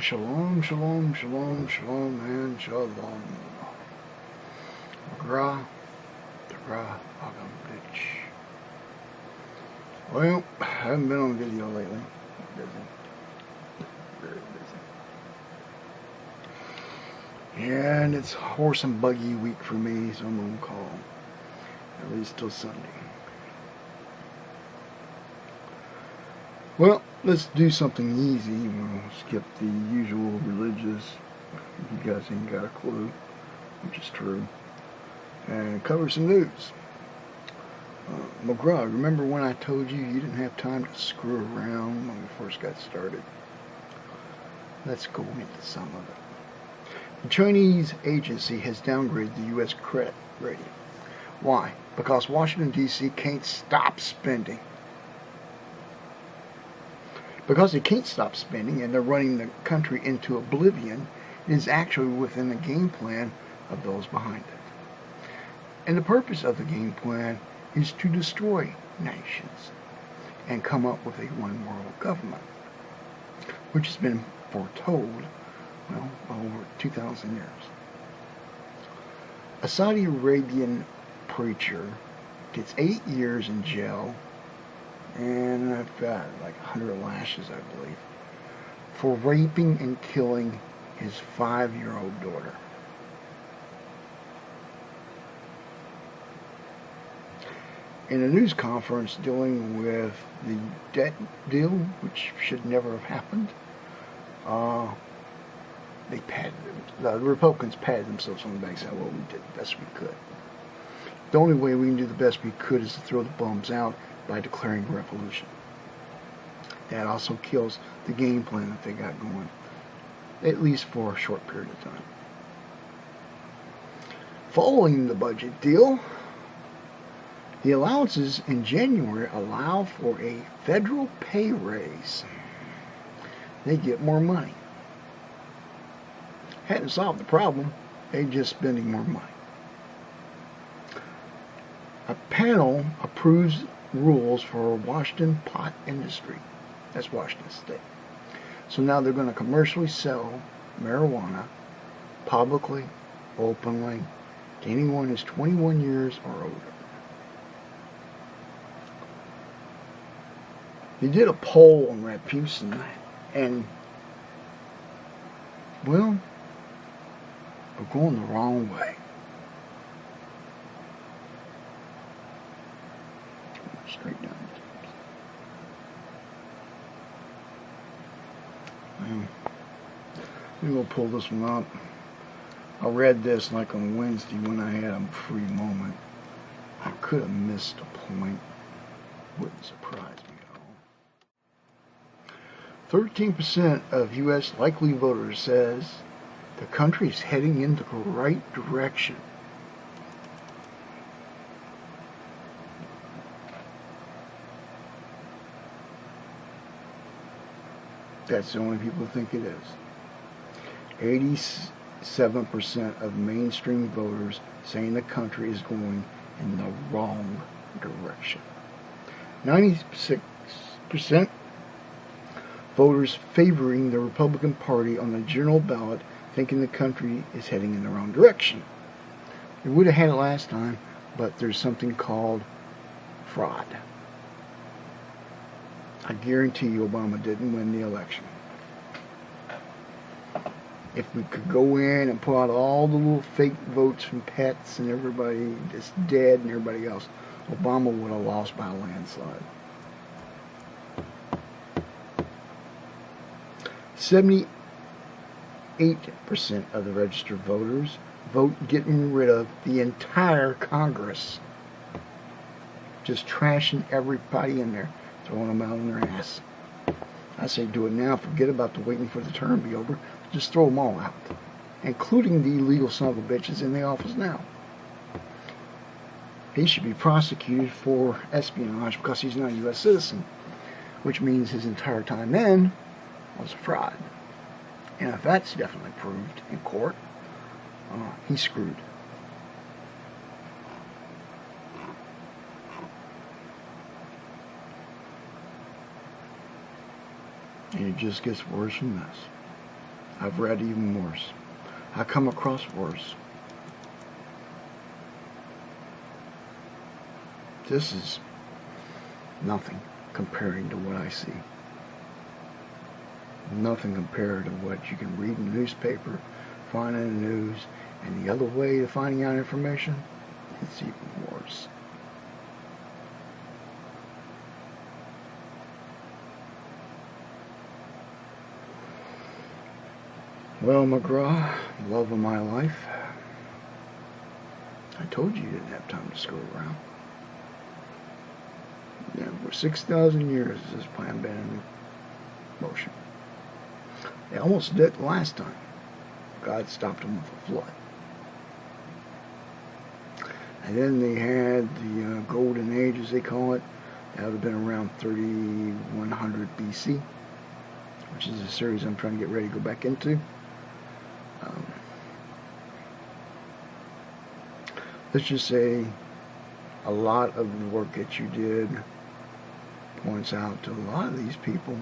Shalom, shalom, shalom, shalom, and shalom. Gra, Agam, bitch. Well, I haven't been on video lately. Busy. Very busy. And it's horse and buggy week for me, so I'm going to call at least till Sunday. Well, let's do something easy. We'll skip the usual religious. You guys ain't got a clue, which is true. And cover some news. McGraw, remember when I told you didn't have time to screw around when we first got started? Let's go into some of it. The Chinese agency has downgraded the U.S. credit rating. Why? Because Washington, D.C. can't stop spending. Because they can't stop spending and they're running the country into oblivion, it is actually within the game plan of those behind it. And the purpose of the game plan is to destroy nations and come up with a one world government, which has been foretold, well, over 2,000 years. A Saudi Arabian preacher gets 8 years in jail and I've got like 100 lashes, I believe, for raping and killing his 5-year-old daughter. In a news conference dealing with the debt deal, which should never have happened, they patted them. The Republicans patted themselves on the back and said, well, we did the best we could. The only way we can do the best we could is to throw the bums out by declaring a revolution. That also kills the game plan that they got going, at least for a short period of time. Following the budget deal, the allowances in January allow for a federal pay raise. They get more money. Hadn't solved the problem, they just spending more money. A panel approves rules for Washington pot industry. That's Washington State. So now they're going to commercially sell marijuana publicly, openly, to anyone who's 21 years or older. They did a poll on Rasputin, and, well, we're going the wrong way. Straight down. I'm going to pull this one up. I read this like on Wednesday when I had a free moment. I could have missed a point. Wouldn't surprise me at all. 13% of U.S. likely voters says the country is heading into the right direction. That's the only people who think it is. 87% of mainstream voters saying the country is going in the wrong direction. 96% voters favoring the Republican Party on the general ballot thinking the country is heading in the wrong direction. We would have had it last time, but there's something called fraud. I guarantee you Obama didn't win the election. If we could go in and pull out all the little fake votes from pets and everybody that's dead and everybody else, Obama would have lost by a landslide. 78% of the registered voters vote getting rid of the entire Congress. Just trashing everybody in there. Throwing them out on their ass. I say do it now. Forget about the waiting for the term to be over. Just throw them all out, including the illegal son of a bitches in the office now. He should be prosecuted for espionage because he's not a U.S. citizen, which means his entire time in was a fraud. And if that's definitely proved in court, he's screwed. And it just gets worse from this. I've read even worse. I come across worse. This is nothing comparing to what I see. Nothing compared to what you can read in the newspaper, find in the news, and the other way of finding out information, it's even worse. Well, McGraw, love of my life, I told you didn't have time to screw around. Yeah, for 6,000 years has this plan been in motion. They almost did it last time. God stopped them with a flood. And then they had the Golden Age, as they call it. That would have been around 3100 BC, which is a series I'm trying to get ready to go back into. Let's just say a lot of the work that you did points out to a lot of these people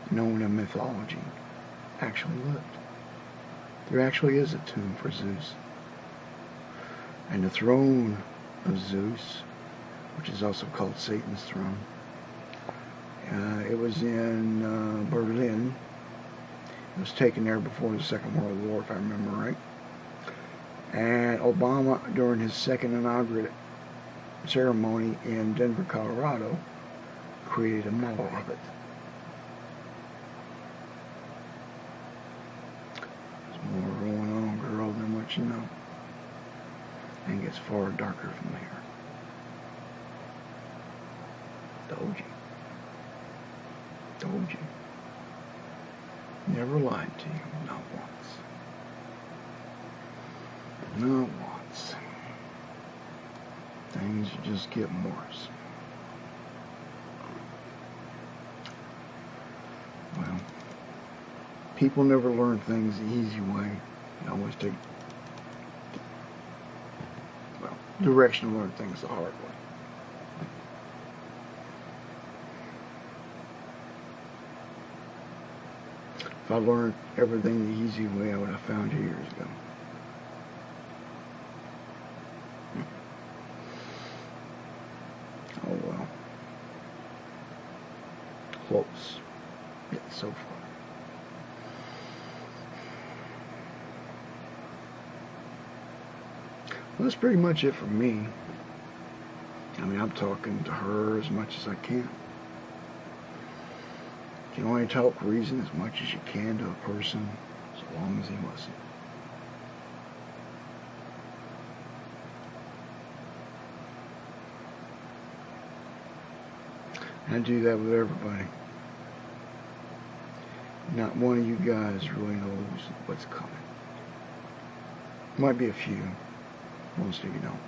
known in mythology actually lived. There actually is a tomb for Zeus. And the throne of Zeus, which is also called Satan's throne, it was in Berlin. It was taken there before the Second World War, if I remember right. And Obama, during his second inaugural ceremony in Denver, Colorado, created a model of it. There's more going on, girl, than what you know. And it gets far darker from there. Told you. Told you. Never lied to you, not once. Not once. Things are just getting worse. Well, people never learn things the easy way. They always take, direction to learn things the hard way. If I learned everything the easy way, I would have found you years ago. Oh well. Close. Yet so far. Well, that's pretty much it for me. I mean, I'm talking to her as much as I can. You can only talk reason as much as you can to a person, so long as he listens. I do that with everybody. Not one of you guys really knows what's coming. Might be a few. Most of you don't.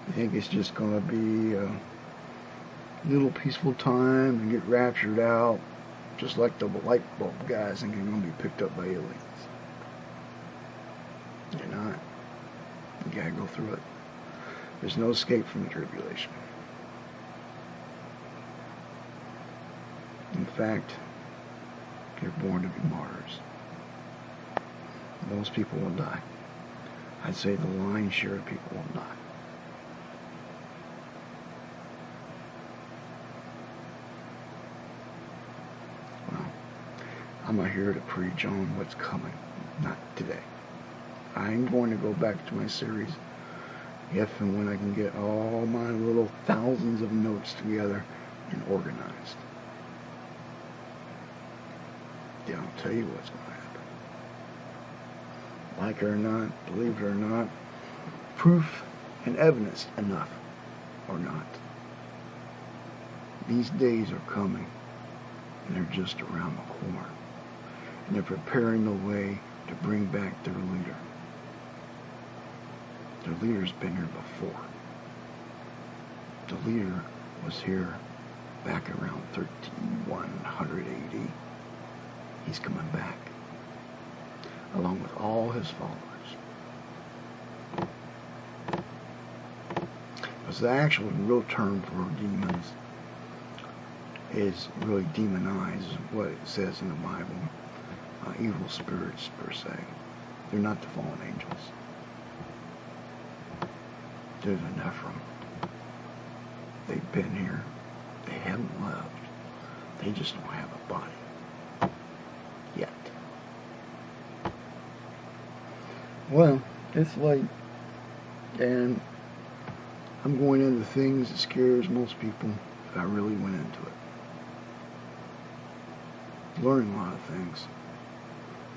You think it's just going to be a little peaceful time and get raptured out, just like the light bulb guys think you're going to be picked up by aliens. You're not. You got to go through it. There's no escape from the tribulation. In fact, you're born to be martyrs. Most people will die. I'd say the lion's share of people will die. Well, I'm not here to preach on what's coming. Not today. I'm going to go back to my series if and when I can get all my little thousands of notes together and organized. Then I'll tell you what's going to happen. Like it or not, believe it or not, proof and evidence enough or not. These days are coming, and they're just around the corner. And they're preparing the way to bring back their leader. Their leader's been here before. The leader was here back around 1300 AD. He's coming back, along with all his followers. Because the actual real term for demons is really demonize, what it says in the Bible. evil spirits per se. They're not the fallen angels. They're the Nephilim. They've been here. They haven't left. They just don't have a body. Yet. Well, it's late. And I'm going into things that scares most people if I really went into it. Learning a lot of things.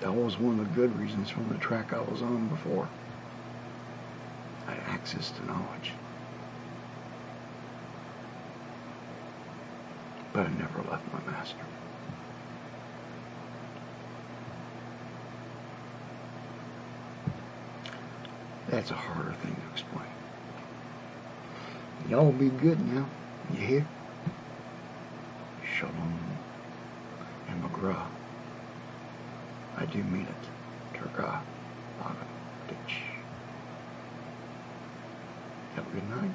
That was one of the good reasons from the track I was on before. I had access to knowledge. But I never left my master. That's a harder thing to explain. Y'all be good now. You hear? Shalom and McGraw. I do mean it. Turka. Ditch. Have a good night.